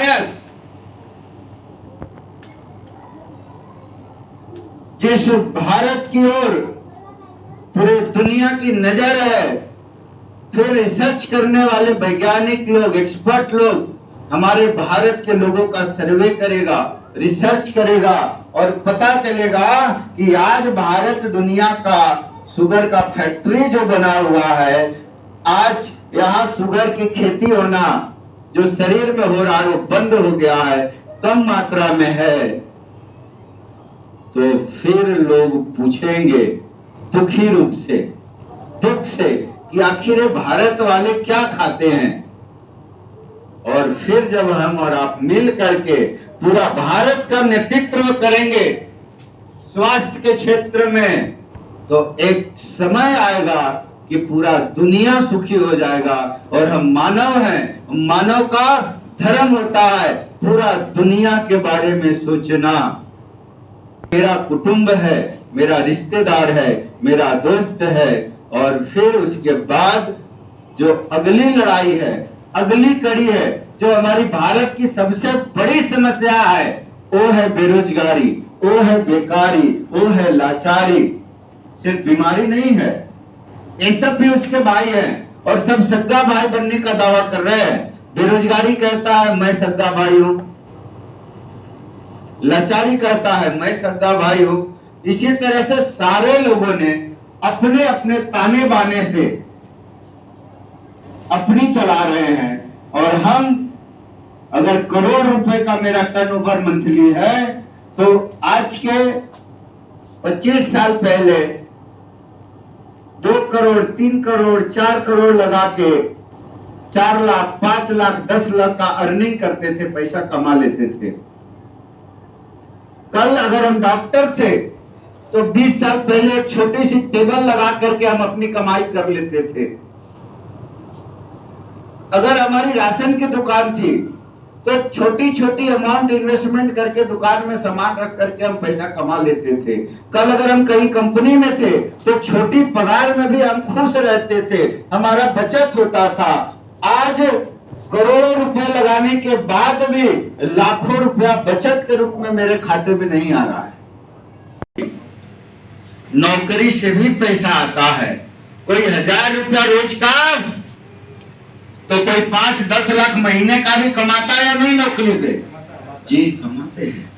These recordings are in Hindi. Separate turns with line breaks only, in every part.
भारत जिस भारत की ओर पूरे दुनिया की नजर है, फिर रिसर्च करने वाले वैज्ञानिक लोग, एक्सपर्ट लोग हमारे भारत के लोगों का सर्वे करेगा, रिसर्च करेगा और पता चलेगा कि आज भारत दुनिया का शुगर का फैक्ट्री जो बना हुआ है, आज यहाँ शुगर की खेती होना जो शरीर में हो रहा है वो बंद हो गया है, कम मात्रा में है। तो फिर लोग पूछेंगे दुखी रूप से, दुख से कि आखिर भारत वाले क्या खाते हैं। और फिर जब हम और आप मिल करके पूरा भारत का नेतृत्व करेंगे स्वास्थ्य के क्षेत्र में, तो एक समय आएगा कि पूरा दुनिया सुखी हो जाएगा। और हम मानव हैं, मानव का धर्म होता है पूरा दुनिया के बारे में सोचना। मेरा कुटुंब है, मेरा रिश्तेदार है, मेरा दोस्त है, और फिर उसके बाद जो अगली लड़ाई है, अगली कड़ी है, जो हमारी भारत की सबसे बड़ी समस्या है, वो है बेरोजगारी, वो है बेकारी, वो है लाचारी। सिर्फ बीमारी नहीं है, ये सब भी उसके भाई हैं और सब सगा भाई बनने का दावा कर रहे हैं। बेरोजगारी कहता है मैं सगा भाई हूं, लाचारी कहता है मैं सगा भाई हूं। इसी तरह से सारे लोगों ने अपने अपने ताने बाने से अपनी चला रहे हैं। और हम अगर करोड़ रुपए का मेरा टर्नओवर मंथली है, तो आज के 25 साल पहले 2 करोड़ 3 करोड़ 4 करोड़ लगा के 4 लाख 5 लाख 10 लाख का अर्निंग करते थे, पैसा कमा लेते थे। कल अगर हम डॉक्टर थे तो 20 साल पहले एक छोटी सी टेबल लगा करके हम अपनी कमाई कर लेते थे। अगर हमारी राशन की दुकान थी तो छोटी छोटी अमाउंट इन्वेस्टमेंट करके दुकान में सामान रख करके हम पैसा कमा लेते थे। कल अगर हम कहीं कंपनी में थे तो छोटी पगार में भी हम खुश रहते थे, हमारा बचत होता था। आज करोड़ों रुपए लगाने के बाद भी लाखों रुपया बचत के रूप में मेरे खाते में नहीं आ रहा है। नौकरी से भी पैसा आता है, कोई 1000 रुपया रोज का तो कोई 5-10 लाख महीने का भी कमाता है या नहीं नौकरी से? जी कमाते हैं,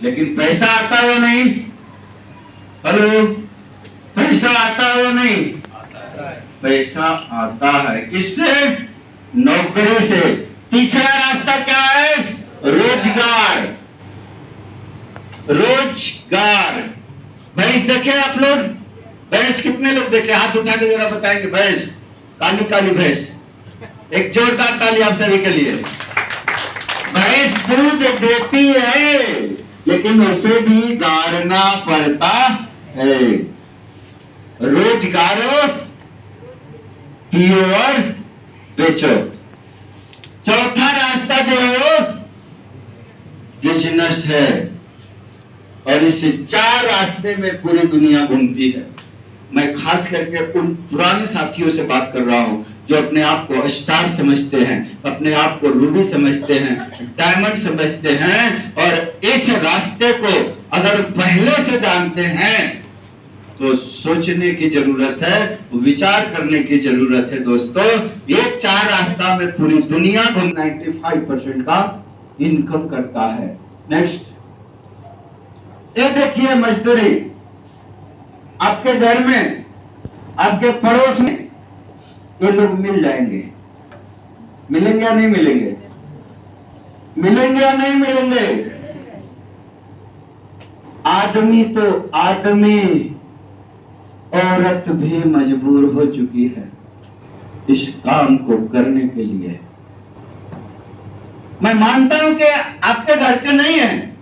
लेकिन पैसा आता है या नहीं? हेलो, पैसा आता है या नहीं? पैसा आता है। किससे? नौकरी से। तीसरा रास्ता क्या है? रोजगार। रोजगार। भैंस देखे आप लोग? भैंस कितने लोग देखे? हाथ उठा के जरा बताएंगे। भैंस, काली काली भैंस, एक जोरदार ताली आप सभी के लिए। भैंस दूध देती है लेकिन उसे भी गारना पड़ता है। रोजगार पियो और बेचो। चौथा रास्ता जो है बिजनेस है। और इस 4 रास्ते में पूरी दुनिया घूमती है। मैं खास करके उन पुराने साथियों से बात कर रहा हूं जो अपने आप को स्टार समझते हैं, अपने आप को रूबी समझते हैं, डायमंड समझते हैं। और इस रास्ते को अगर पहले से जानते हैं तो सोचने की जरूरत है, विचार करने की जरूरत है। दोस्तों, ये 4 रास्ता में पूरी दुनिया को 95% का इनकम करता है। नेक्स्ट, ये देखिए मजदूरी। आपके घर में, आपके पड़ोस में ये लोग मिल जाएंगे। मिलेंगे या नहीं मिलेंगे? मिलेंगे या नहीं मिलेंगे? आदमी तो आदमी, औरत भी मजबूर हो चुकी है इस काम को करने के लिए। मैं मानता हूं कि आपके घर के नहीं है,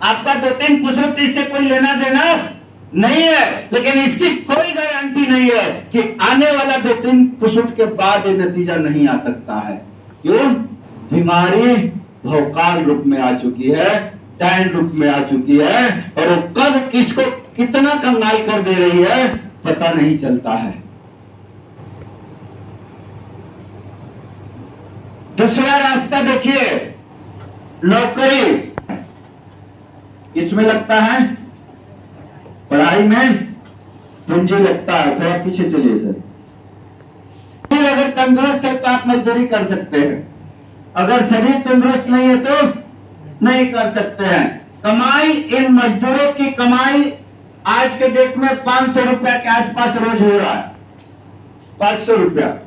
आपका 2-3 पुरुष इससे कोई लेना देना नहीं है, लेकिन इसकी कोई गारंटी नहीं है कि आने वाला 2-3 पुरुष के बाद ये नतीजा नहीं आ सकता है। क्यों? बीमारी भौकाल रूप में आ चुकी है, डायन रूप में आ चुकी है, और वो कब किसको कितना कंगाल कर दे रही है पता नहीं चलता है। दूसरा रास्ता देखिए, नौकरी। इसमें लगता है, पढ़ाई में पूंजी लगता है। थोड़ा पीछे चलिए सर। फिर अगर तंदुरुस्त है तो आप मजदूरी कर सकते हैं, अगर शरीर तंदुरुस्त नहीं है तो नहीं कर सकते हैं। कमाई, इन मजदूरों की कमाई आज के डेट में 500 रुपया के आसपास रोज हो रहा है। 500 रुपया।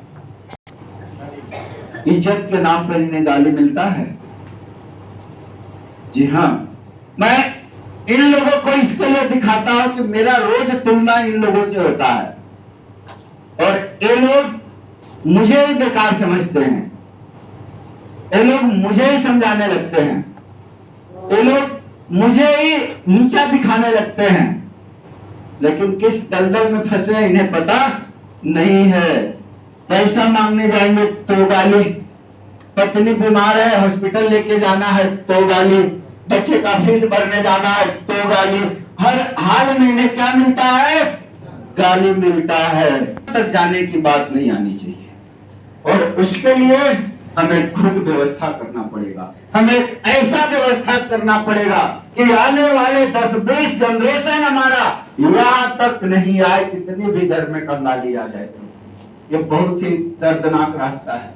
इज्जत के नाम पर इन्हें गाली मिलता है। जी हाँ, मैं इन लोगों को इसके लिए दिखाता हूं कि मेरा रोज तुलना इन लोगों से होता है, और ये लोग मुझे ही बेकार समझते हैं, ये लोग मुझे ही समझाने लगते हैं, ये लोग मुझे ही नीचा दिखाने लगते हैं, लेकिन किस दलदल में फंसे हैं इन्हें पता नहीं है। पैसा मांगने जाएंगे तो गाली, पत्नी बीमार है हॉस्पिटल लेके जाना है तो गाली, बच्चे का फीस भरने जाना है तो गाली, हर हाल में इन्हें क्या मिलता है? गाली मिलता है। तक जाने की बात नहीं आनी चाहिए, और उसके लिए हमें खुद व्यवस्था करना पड़ेगा। हमें एक ऐसा व्यवस्था करना पड़ेगा कि आने वाले 10-20 जनरेशन हमारा यहाँ तक नहीं आए, कितनी भी घर में कंगाली आ जाए। ये बहुत ही दर्दनाक रास्ता है,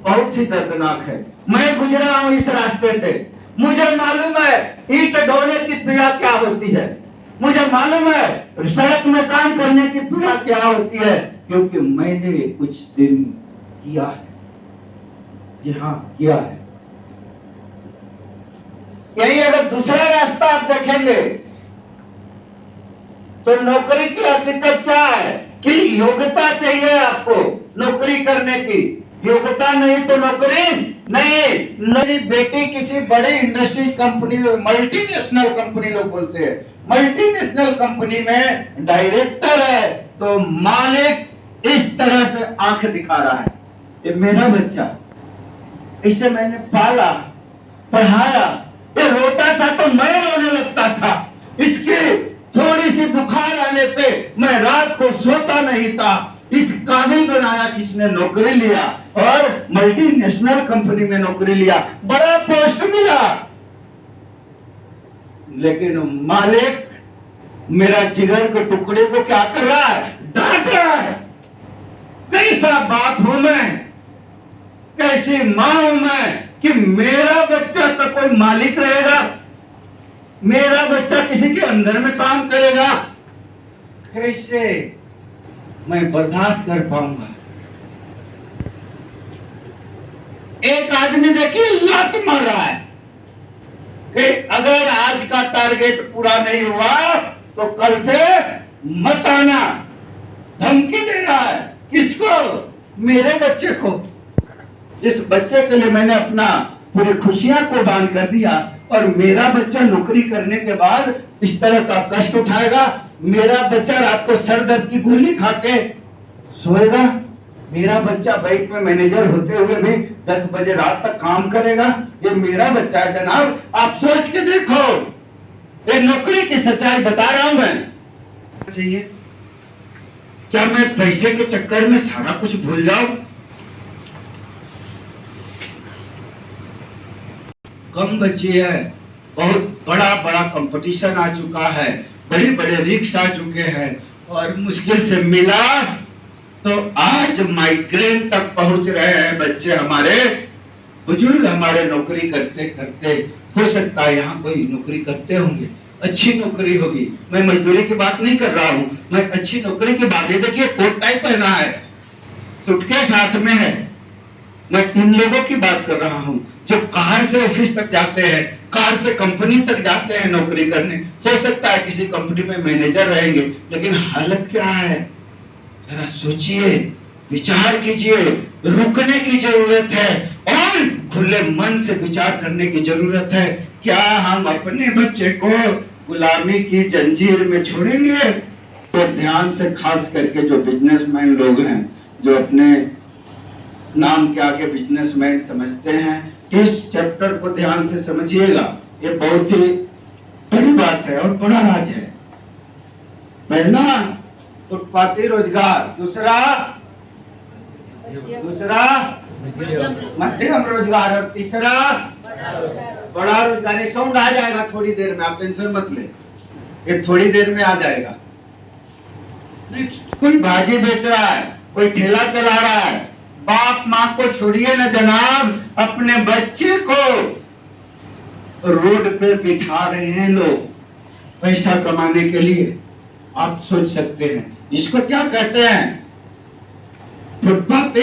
बहुत ही दर्दनाक है। मैं गुजरा हूं इस रास्ते से, मुझे मालूम है ईंट ढोने की पीड़ा क्या होती है, मुझे मालूम है सड़क में काम करने की पीड़ा क्या होती है, क्योंकि मैंने कुछ दिन किया है। जी हाँ, किया है। यही अगर दूसरा रास्ता आप देखेंगे तो नौकरी की हकीकत क्या है कि योग्यता चाहिए आपको नौकरी करने की, योग्यता नहीं तो नौकरी नहीं। मेरी बेटी किसी बड़ी इंडस्ट्री कंपनी में, मल्टीनेशनल कंपनी लोग बोलते हैं, मल्टीनेशनल कंपनी में डायरेक्टर है, तो मालिक इस तरह से आंख दिखा रहा है, ये मेरा बच्चा, इसे मैंने पाला, पढ़ाया, ये रोता था तो मैं रोने लगता था, इसकी थोड़ी सी बुखार आने पे मैं रात को सोता नहीं था। इस काबिल बनाया किसने? नौकरी लिया, और मल्टीनेशनल कंपनी में नौकरी लिया, बड़ा पोस्ट मिला, लेकिन मालिक मेरा जिगर के टुकड़े को क्या कर रहा है? डांट रहा है। कैसा बाप हूं मैं, कैसी मां हूं मैं कि मेरा बच्चा का कोई मालिक रहेगा, मेरा बच्चा किसी के अंदर में काम करेगा? कैसे मैं बर्दाश्त कर पाऊंगा? एक आदमी देखिए लात मार रहा है कि अगर आज का टारगेट पूरा नहीं हुआ तो कल से मत आना, धमकी दे रहा है। किसको? मेरे बच्चे को, जिस बच्चे के लिए मैंने अपना पूरी खुशियां कुर्बान कर दिया, और मेरा बच्चा नौकरी करने के बाद इस तरह का कष्ट उठाएगा। मेरा बच्चा रात को सर दर्द की गोली खा के सोएगा, मेरा बच्चा बैंक में मैनेजर होते हुए भी 10 बजे रात तक काम करेगा। ये मेरा बच्चा है जनाब, आप सोच के देखो। ये नौकरी की सच्चाई बता रहा हूं मैं। चाहिए क्या मैं पैसे के चक्कर में सारा कुछ भूल जाऊं? कम बची है, बहुत बड़ा बड़ा कंपटीशन आ चुका है, बड़े बड़े रिक्स आ चुके हैं, और मुश्किल से मिला तो आज माइग्रेन तक पहुंच रहे हैं बच्चे हमारे, बुजुर्ग हमारे नौकरी करते करते। हो सकता है यहाँ कोई नौकरी करते होंगे, अच्छी नौकरी होगी, मैं मजदूरी की बात नहीं कर रहा हूँ, मैं अच्छी नौकरी की बात। ये देखिए कोट टाई पहना है, सूटकेस हाथ में है, मैं इन लोगों की बात कर रहा हूँ जो कार से ऑफिस तक जाते हैं, कार से कंपनी तक जाते हैं नौकरी करने। हो सकता है किसी कंपनी में मैनेजर रहेंगे, लेकिन हालत क्या है? जरा सोचिए, विचार कीजिए, रुकने की जरूरत है और खुले मन से विचार करने की जरूरत है। क्या हम अपने बच्चे को गुलामी की जंजीर में छोड़ेंगे? तो ध्यान से, खास करके जो बिजनेसमैन लोग हैं, जो अपने नाम के आगे बिजनेसमैन समझते हैं, इस चैप्टर को ध्यान से समझिएगा। ये बहुत ही बड़ी बात है और बड़ा राज है। पहला फुटपाती रोजगार, दूसरा
दूसरा मध्यम रोजगार, और तीसरा बड़ा रोजगार। ये साउंड आ जाएगा थोड़ी देर में, आप टेंशन मत ले, ये थोड़ी देर में आ जाएगा। नेक्स्ट, कोई भाजी बेच रहा है, कोई ठेला चला रहा है, बाप माँ को छोड़िए ना जनाब, अपने बच्चे को रोड पे बिठा रहे हैं लोग पैसा कमाने के लिए। आप सोच सकते हैं इसको क्या कहते हैं? फुटपाथ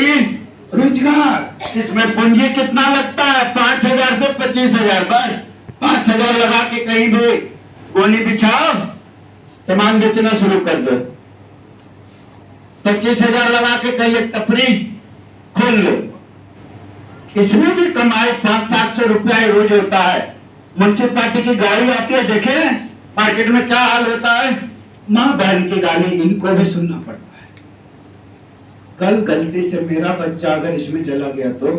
रोजगार। इसमें पूंजी कितना लगता है? 5,000 से 25,000, बस 5,000 लगा के कहीं भी गोनी बिछाओ, सामान बेचना शुरू कर दो। 25,000 लगा के कहीं एक टपरी खोल लो, इसमें भी कमाई 500-700 रुपया रोज होता है। म्युनिसिपैलिटी की गाड़ी आती है, देखे मार्केट में क्या हाल होता है, माँ बहन की गाली इनको भी सुनना पड़ता है। कल गलती से मेरा बच्चा अगर इसमें चला गया तो